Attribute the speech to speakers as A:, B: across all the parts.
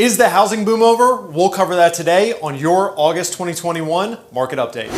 A: Is the housing boom over? We'll cover that today on your August 2021 market update.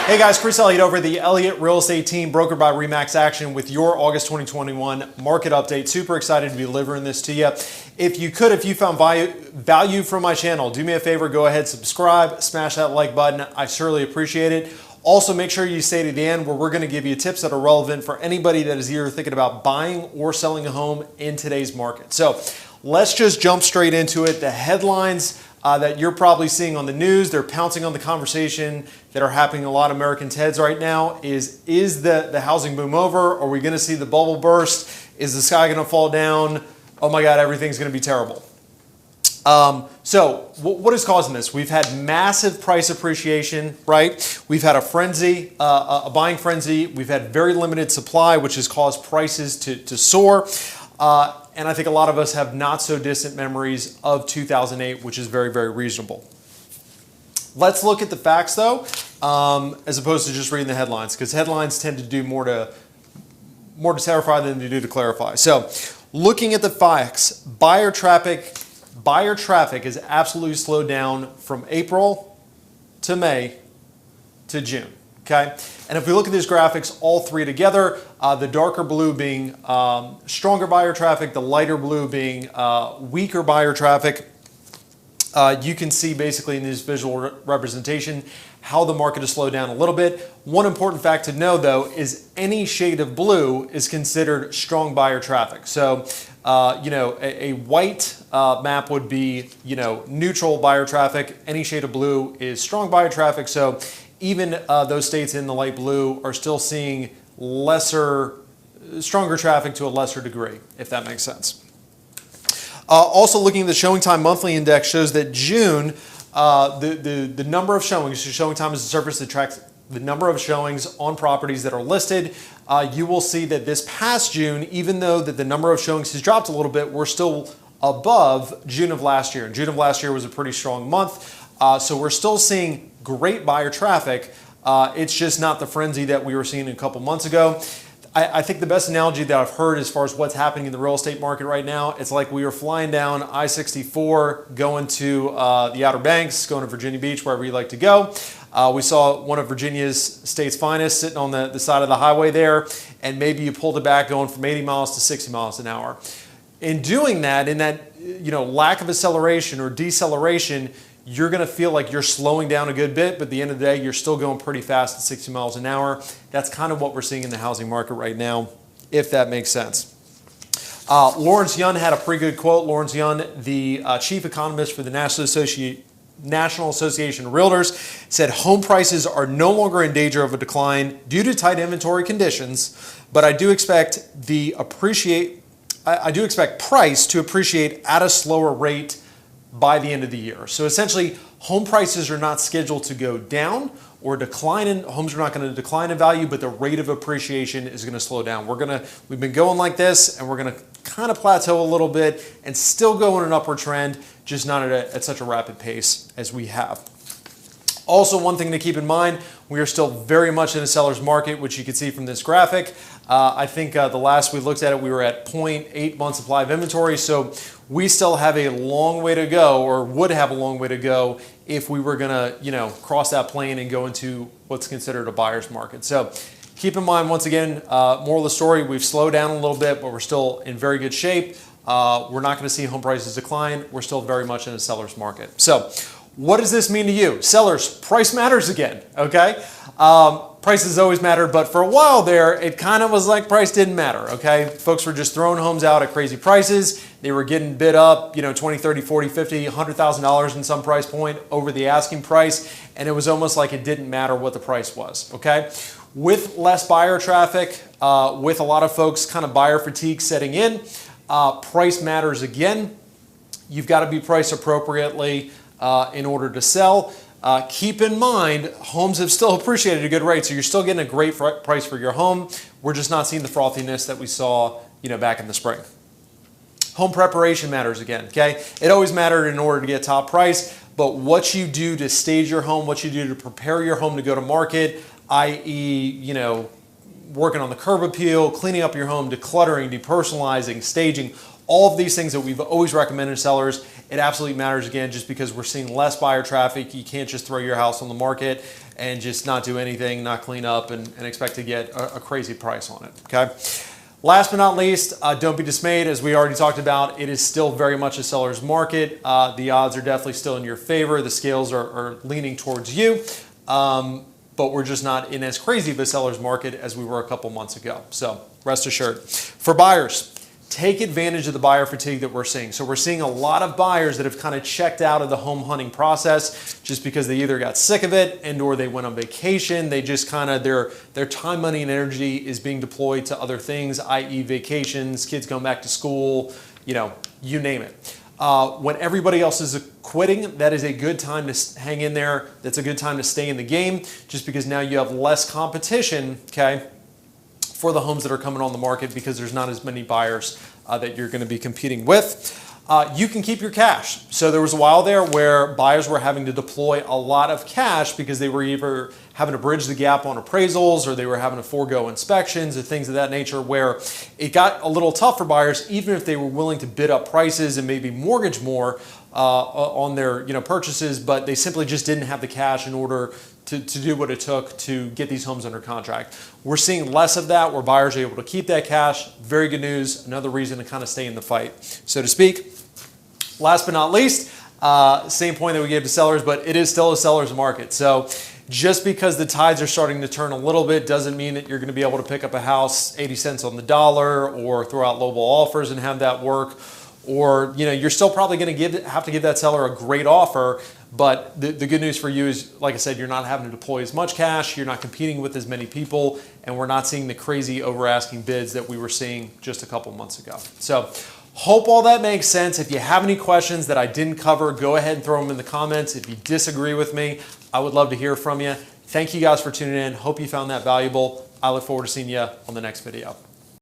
A: Hey guys, Chris Elliott over the Elliott Real Estate Team, brokered by RE/MAX Action, with your August 2021 market update. Super excited to be delivering this to you. If you found value from my channel, do me a favor, go ahead, subscribe, smash that like button. I surely appreciate it. Also, make sure you stay to the end, where we're going to give you tips that are relevant for anybody that is either thinking about buying or selling a home in today's market. So let's just jump straight into it. The headlines that you're probably seeing on the news, they're pouncing on the conversation that are happening in a lot of Americans' heads right now is the housing boom over? Are we going to see the bubble burst? Is the sky going to fall down? Oh my God, everything's going to be terrible. So what is causing this? We've had massive price appreciation, right? We've had a frenzy, a buying frenzy. We've had very limited supply, which has caused prices to soar. And I think a lot of us have not so distant memories of 2008, which is very, very reasonable. Let's look at the facts though, as opposed to just reading the headlines, because headlines tend to do more to terrify than they do to clarify. So looking at the facts, buyer traffic has absolutely slowed down from April to May to June. Okay, and if we look at these graphics, all three together, the darker blue being stronger buyer traffic, the lighter blue being weaker buyer traffic, you can see basically in this visual representation how the market has slowed down a little bit. One important fact to know though is any shade of blue is considered strong buyer traffic. So a white map would be neutral buyer traffic. Any shade of blue is strong buyer traffic. So even those states in the light blue are still seeing stronger traffic to a lesser degree, if that makes sense. Also looking at the showing time monthly index shows that June, the number of showings, so showing time is a service that tracks the number of showings on properties that are listed. You will see that this past June, even though that the number of showings has dropped a little bit, we're still above June of last year. And June of last year was a pretty strong month. So we're still seeing great buyer traffic. It's just not the frenzy that we were seeing a couple months ago. I think the best analogy that I've heard as far as what's happening in the real estate market right now, it's like we were flying down I-64 going to the Outer Banks, going to Virginia Beach, wherever you like to go. We saw one of Virginia's state's finest sitting on the side of the highway there, and maybe you pulled it back going from 80 miles to 60 miles an hour. In doing that, in that lack of acceleration or deceleration, you're going to feel like you're slowing down a good bit, but at the end of the day, you're still going pretty fast at 60 miles an hour. That's kind of what we're seeing in the housing market right now, if that makes sense. Lawrence Yun had a pretty good quote. Lawrence Yun, the chief economist for the National Association of Realtors, said home prices are no longer in danger of a decline due to tight inventory conditions, but I do expect price to appreciate at a slower rate by the end of the year. So essentially, home prices are not scheduled to go down or decline. Homes are not going to decline in value, but the rate of appreciation is going to slow down. We've been going like this, and we're going to kind of plateau a little bit and still go in an upward trend, just not at such a rapid pace as we have. Also, one thing to keep in mind, we are still very much in a seller's market, which you can see from this graphic. I think the last we looked at it, we were at 0.8 months supply of inventory. So we still have a long way to go, or would have a long way to go, if we were going to, cross that plane and go into what's considered a buyer's market. So keep in mind, once again, moral of the story, we've slowed down a little bit, but we're still in very good shape. We're not going to see home prices decline. We're still very much in a seller's market. So what does this mean to you? Sellers, price matters again, okay? Prices always mattered, but for a while there, it kind of was like price didn't matter, okay? Folks were just throwing homes out at crazy prices. They were getting bid up, $20, $30, $40, $50, $100,000 in some price point over the asking price, and it was almost like it didn't matter what the price was, okay? With less buyer traffic, with a lot of folks kind of buyer fatigue setting in, price matters again. You've got to be priced appropriately in order to sell. Keep in mind, homes have still appreciated a good rate, so you're still getting a great price for your home. We're just not seeing the frothiness that we saw, back in the spring. Home preparation matters again, okay? It always mattered in order to get top price, but what you do to stage your home, what you do to prepare your home to go to market, i.e., you know, working on the curb appeal, cleaning up your home, decluttering, depersonalizing, staging, all of these things that we've always recommended to sellers. It absolutely matters, again, just because we're seeing less buyer traffic. You can't just throw your house on the market and just not do anything, not clean up, and expect to get a crazy price on it, okay? Last but not least, don't be dismayed. As we already talked about, it is still very much a seller's market. The odds are definitely still in your favor. The scales are leaning towards you, but we're just not in as crazy of a seller's market as we were a couple months ago. So rest assured. For buyers, take advantage of the buyer fatigue that we're seeing. So we're seeing a lot of buyers that have kind of checked out of the home hunting process just because they either got sick of it and or they went on vacation. They just kind of, their time, money, and energy is being deployed to other things, i.e. vacations, kids going back to school, you know, you name it. When everybody else is quitting, that is a good time to hang in there. That's a good time to stay in the game just because now you have less competition, okay, for the homes that are coming on the market because there's not as many buyers that you're going to be competing with. You can keep your cash. So there was a while there where buyers were having to deploy a lot of cash because they were either having to bridge the gap on appraisals or they were having to forego inspections and things of that nature, where it got a little tough for buyers even if they were willing to bid up prices and maybe mortgage more on their purchases, but they simply just didn't have the cash in order to do what it took to get these homes under contract. We're seeing less of that where buyers are able to keep that cash. Very good news. Another reason to kind of stay in the fight, so to speak. Last but not least, same point that we gave to sellers, but it is still a seller's market. So just because the tides are starting to turn a little bit doesn't mean that you're going to be able to pick up a house 80 cents on the dollar or throw out lowball offers and have that work. Or you're still probably going to have to give that seller a great offer. But the good news for you is, like I said, you're not having to deploy as much cash, you're not competing with as many people, and we're not seeing the crazy over asking bids that we were seeing just a couple months ago. So hope all that makes sense. If you have any questions that I didn't cover, go ahead and throw them in the comments. If you disagree with me, I would love to hear from you. Thank you guys for tuning in. Hope you found that valuable. I look forward to seeing you on the next video.